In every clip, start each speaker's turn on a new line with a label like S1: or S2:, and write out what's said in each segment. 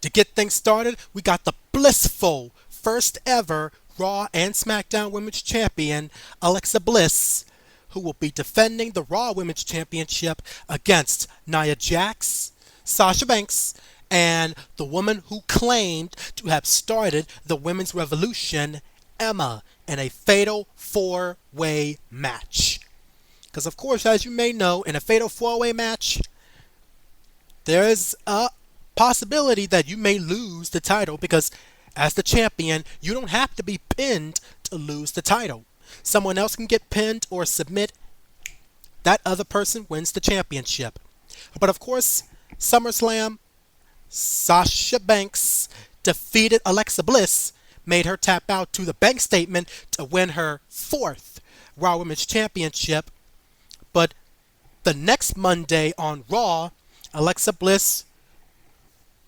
S1: To get things started, we got the blissful first ever Raw and SmackDown Women's Champion, Alexa Bliss, who will be defending the Raw Women's Championship against Nia Jax, Sasha Banks, and the woman who claimed to have started the women's revolution, Emma, in a fatal four-way match. Because, of course, as you may know, in a fatal four-way match, there is a possibility that you may lose the title because, as the champion, you don't have to be pinned to lose the title. Someone else can get pinned or submit. That other person wins the championship. But, of course, SummerSlam, Sasha Banks defeated Alexa Bliss, made her tap out to the bank statement to win her fourth Raw Women's Championship. But the next Monday on Raw, Alexa Bliss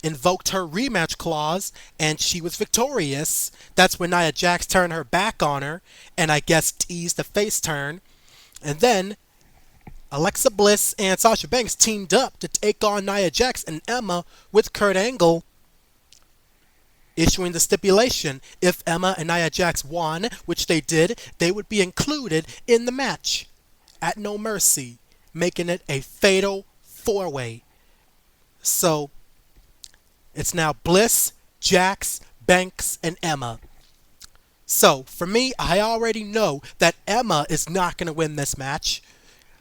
S1: invoked her rematch clause and she was victorious. That's when Nia Jax turned her back on her and I guess teased the face turn. And then Alexa Bliss and Sasha Banks teamed up to take on Nia Jax and Emma, with Kurt Angle issuing the stipulation if Emma and Nia Jax won, which they did, they would be included in the match at No Mercy, making it a fatal four-way. So it's now Bliss, Jax, Banks, and Emma. So for me, I already know that Emma is not going to win this match.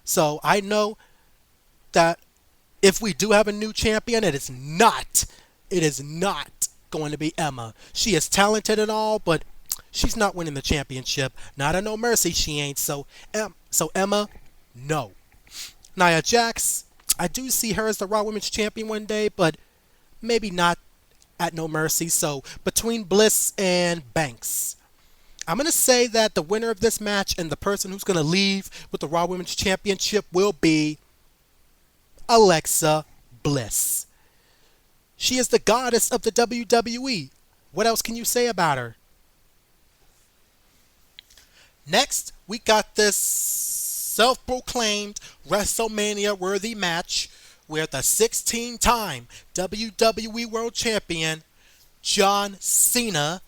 S1: So I know that if we do have a new champion, it is not going to be Emma. She is talented and all, but she's not winning the championship. Not at No Mercy, she ain't. So Emma, no. Nia Jax, I do see her as the Raw Women's Champion one day, but maybe not at No Mercy. So between Bliss and Banks, I'm going to say that the winner of this match and the person who's going to leave with the Raw Women's Championship will be Alexa Bliss. She is the goddess of the WWE. What else can you say about her? Next, we got this self-proclaimed WrestleMania-worthy match where the 16-time WWE World Champion John Cena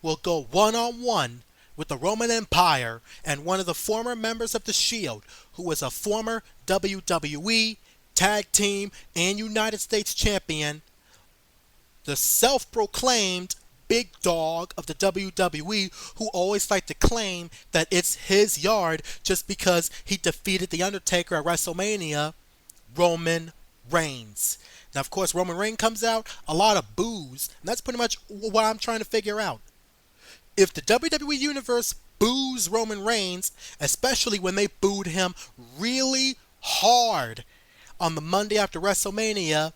S1: will go one-on-one with the Roman Empire and one of the former members of the Shield, who was a former WWE Tag Team and United States Champion, the self-proclaimed big dog of the WWE, who always like to claim that it's his yard just because he defeated The Undertaker at WrestleMania, Roman Reigns. Now, of course, Roman Reigns comes out, a lot of boos, and that's pretty much what I'm trying to figure out. If the WWE Universe boos Roman Reigns, especially when they booed him really hard on the Monday after WrestleMania,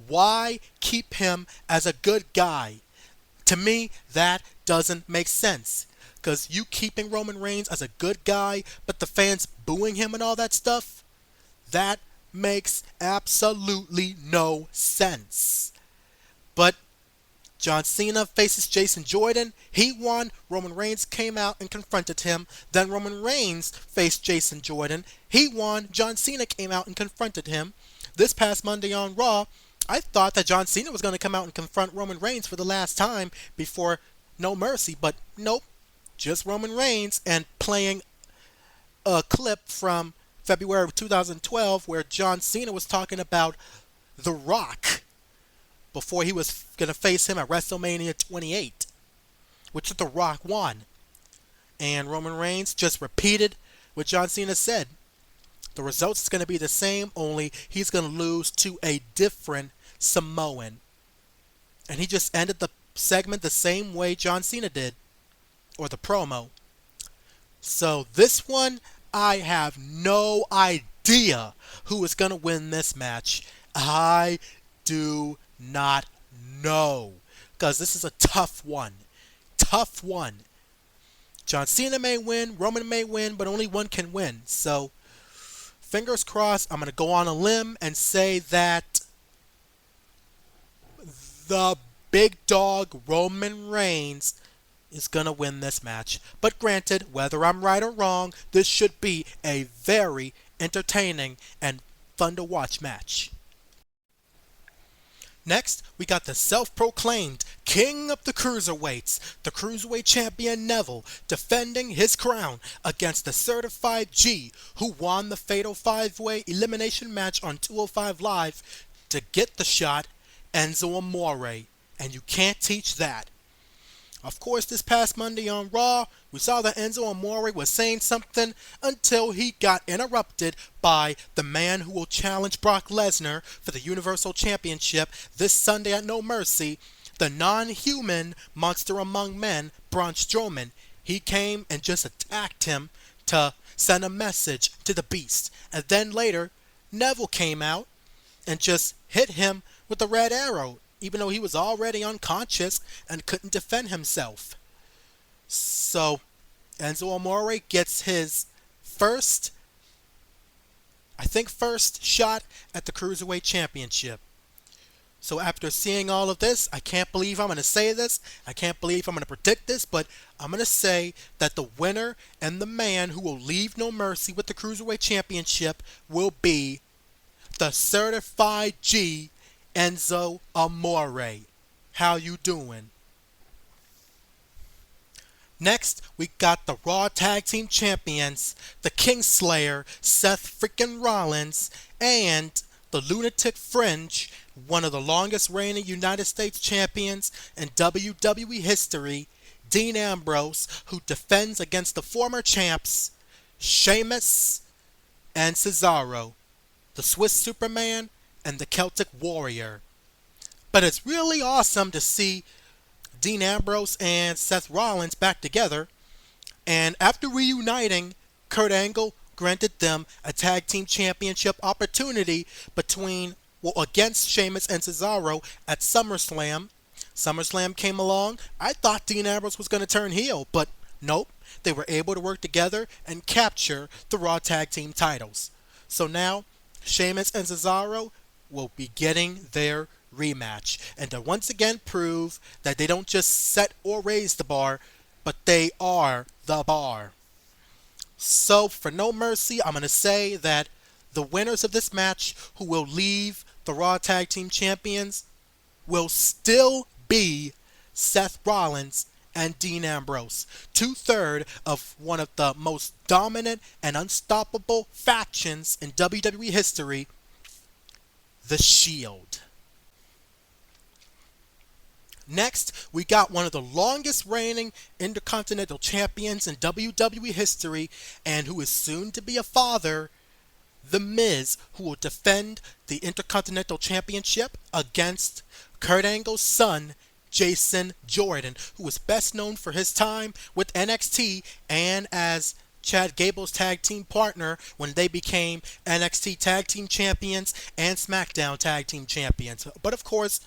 S1: why keep him as a good guy? To me, that doesn't make sense. Because you keeping Roman Reigns as a good guy, but the fans booing him and all that stuff, that makes absolutely no sense. But John Cena faces Jason Jordan. He won. Roman Reigns came out and confronted him. Then Roman Reigns faced Jason Jordan. He won. John Cena came out and confronted him. This past Monday on Raw, I thought that John Cena was going to come out and confront Roman Reigns for the last time before No Mercy, but nope. Just Roman Reigns, and playing a clip from February of 2012 where John Cena was talking about The Rock before he was going to face him at WrestleMania 28, which The Rock won. And Roman Reigns just repeated what John Cena said. The results is going to be the same, only he's going to lose to a different Samoan. And he just ended the segment the same way John Cena did, or the promo. So this one, I have no idea who is going to win this match. I do not know, because this is a tough one. Tough one. John Cena may win, Roman may win, but only one can win. So fingers crossed. I'm going to go on a limb and say that the big dog Roman Reigns is going to win this match. But granted, whether I'm right or wrong, this should be a very entertaining and fun to watch match. Next, we got the self-proclaimed King of the Cruiserweights, the Cruiserweight Champion Neville, defending his crown against the Certified G, who won the Fatal 5-Way Elimination match on 205 Live to get the shot, Enzo Amore. And you can't teach that. Of course, this past Monday on Raw, we saw that Enzo Amore was saying something until he got interrupted by the man who will challenge Brock Lesnar for the Universal Championship this Sunday at No Mercy, the non-human monster among men, Braun Strowman. He came and just attacked him to send a message to the Beast. And then later, Neville came out and just hit him with a red arrow, even though he was already unconscious and couldn't defend himself. So Enzo Amore gets his first shot at the Cruiserweight Championship. So after seeing all of this, I can't believe I'm going to say this. I can't believe I'm going to predict this, but I'm going to say that the winner and the man who will leave No Mercy with the Cruiserweight Championship will be the Certified G, Enzo Amore. How you doing? Next, we got the Raw Tag Team Champions, the Kingslayer, Seth freaking Rollins, and the Lunatic Fringe, one of the longest reigning United States champions in WWE history, Dean Ambrose, who defends against the former champs, Sheamus and Cesaro, the Swiss Superman and the Celtic Warrior. But it's really awesome to see Dean Ambrose and Seth Rollins back together, and after reuniting, Kurt Angle granted them a tag team championship opportunity against Sheamus and Cesaro at SummerSlam. SummerSlam came along. I thought Dean Ambrose was going to turn heel, but nope. They were able to work together and capture the Raw Tag Team titles. So now, Sheamus and Cesaro will be getting their rematch, and to once again prove that they don't just set or raise the bar, but they are the bar. So for No Mercy, I'm going to say that the winners of this match, who will leave the Raw Tag Team Champions, will still be Seth Rollins and Dean Ambrose, two-thirds of one of the most dominant and unstoppable factions in WWE history, The Shield. Next, we got one of the longest reigning Intercontinental Champions in WWE history and who is soon to be a father, The Miz, who will defend the Intercontinental Championship against Kurt Angle's son, Jason Jordan, who is best known for his time with NXT and as Chad Gable's tag team partner when they became NXT Tag Team Champions and SmackDown Tag Team Champions. But of course,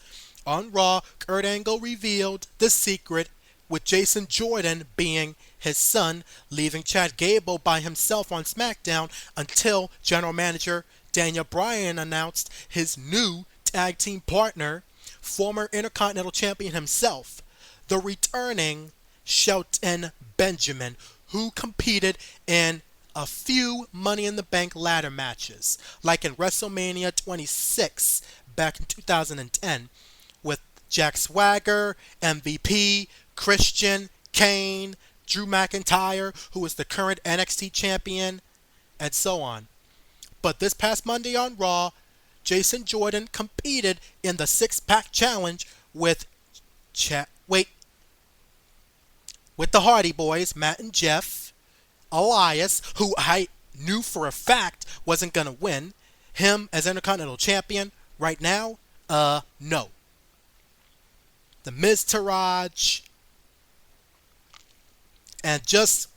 S1: on Raw, Kurt Angle revealed the secret, with Jason Jordan being his son, leaving Chad Gable by himself on SmackDown until General Manager Daniel Bryan announced his new tag team partner, former Intercontinental Champion himself, the returning Shelton Benjamin, who competed in a few Money in the Bank ladder matches, like in WrestleMania 26 back in 2010, with Jack Swagger, MVP, Christian, Kane, Drew McIntyre, who is the current NXT champion, and so on. But this past Monday on Raw, Jason Jordan competed in the six-pack challenge with the Hardy Boys, Matt and Jeff, Elias, who I knew for a fact wasn't going to win, him as Intercontinental Champion. Right now, no. The Miz Taraj, and just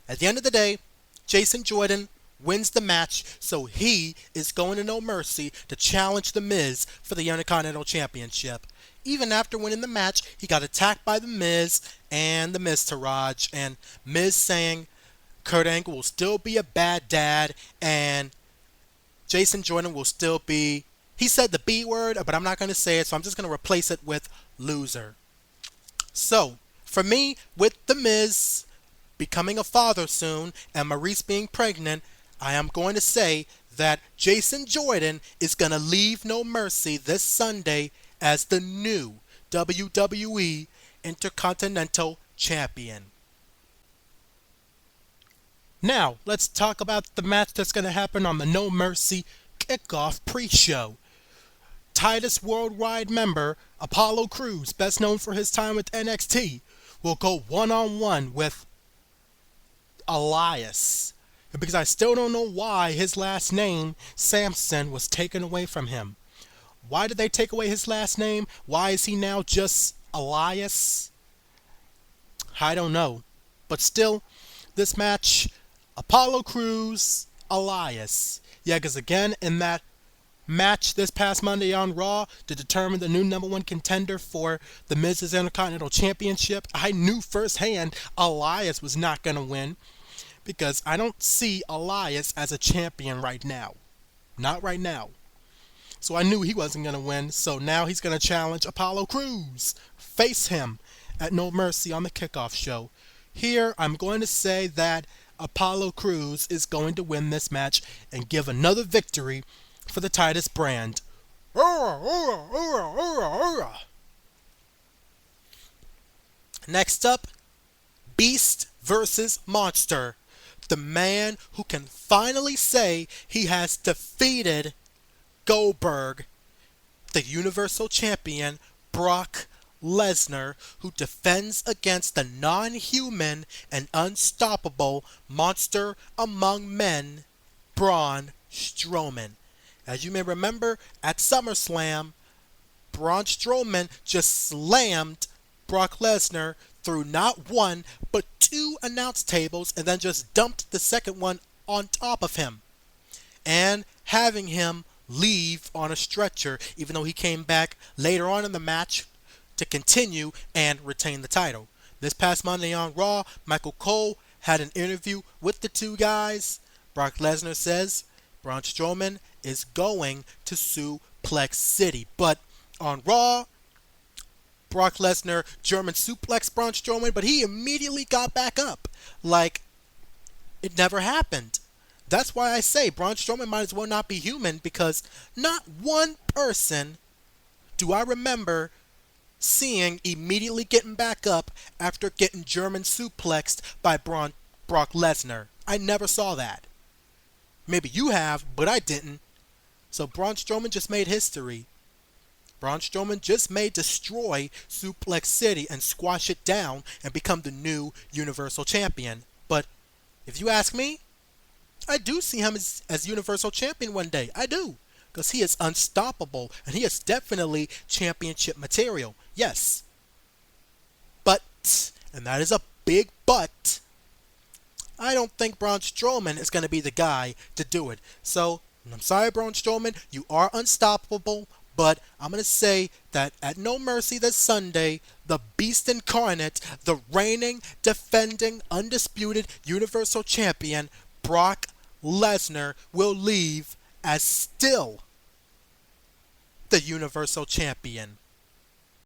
S1: at the end of the day, Jason Jordan wins the match, so he is going to No Mercy to challenge The Miz for the Intercontinental Championship. Even after winning the match, he got attacked by The Miz and the Miz Taraj, and Miz saying Kurt Angle will still be a bad dad, and Jason Jordan will still be, he said the B word, but I'm not going to say it, so I'm just going to replace it with loser. So, for me, with The Miz becoming a father soon and Maurice being pregnant, I am going to say that Jason Jordan is going to leave No Mercy this Sunday as the new WWE Intercontinental Champion. Now, let's talk about the match that's going to happen on the No Mercy Kickoff pre-show. Titus Worldwide member Apollo Crews, best known for his time with NXT, will go one-on-one with Elias. Because I still don't know why his last name, Samson, was taken away from him. Why did they take away his last name? Why is he now just Elias? I don't know. But still, this match, Apollo Crews, Elias. Yeah, because again, in that match this past Monday on Raw to determine the new #1 contender for the Miz's Intercontinental Championship, I knew firsthand Elias was not going to win because I don't see Elias as a champion right now. Not right now. So I knew he wasn't going to win, so now he's going to challenge Apollo Crews. Face him at No Mercy on the kickoff show. Here, I'm going to say that Apollo Crews is going to win this match and give another victory for the Titus brand. Next up, Beast versus Monster. The man who can finally say he has defeated Goldberg, the Universal Champion Brock Lesnar, who defends against the non-human and unstoppable monster among men, Braun Strowman. As you may remember, at SummerSlam, Braun Strowman just slammed Brock Lesnar through not one, but two announce tables and then just dumped the second one on top of him. And having him leave on a stretcher, even though he came back later on in the match to continue and retain the title. This past Monday on Raw, Michael Cole had an interview with the two guys. Brock Lesnar says Braun Strowman is going to Suplex City. But on Raw, Brock Lesnar German suplexed Braun Strowman, but he immediately got back up like it never happened. That's why I say Braun Strowman might as well not be human, because not one person do I remember seeing immediately getting back up after getting German suplexed by Brock Lesnar. I never saw that. Maybe you have, but I didn't. So Braun Strowman just made history. Braun Strowman just may destroy Suplex City and squash it down and become the new Universal Champion. But if you ask me, I do see him as Universal Champion one day. I do. Because he is unstoppable and he is definitely championship material. Yes. But, and that is a big but, I don't think Braun Strowman is going to be the guy to do it. So, I'm sorry, Braun Strowman, you are unstoppable, but I'm going to say that at No Mercy this Sunday, the Beast Incarnate, the reigning, defending, undisputed Universal Champion, Brock Lesnar, will leave as still the Universal Champion.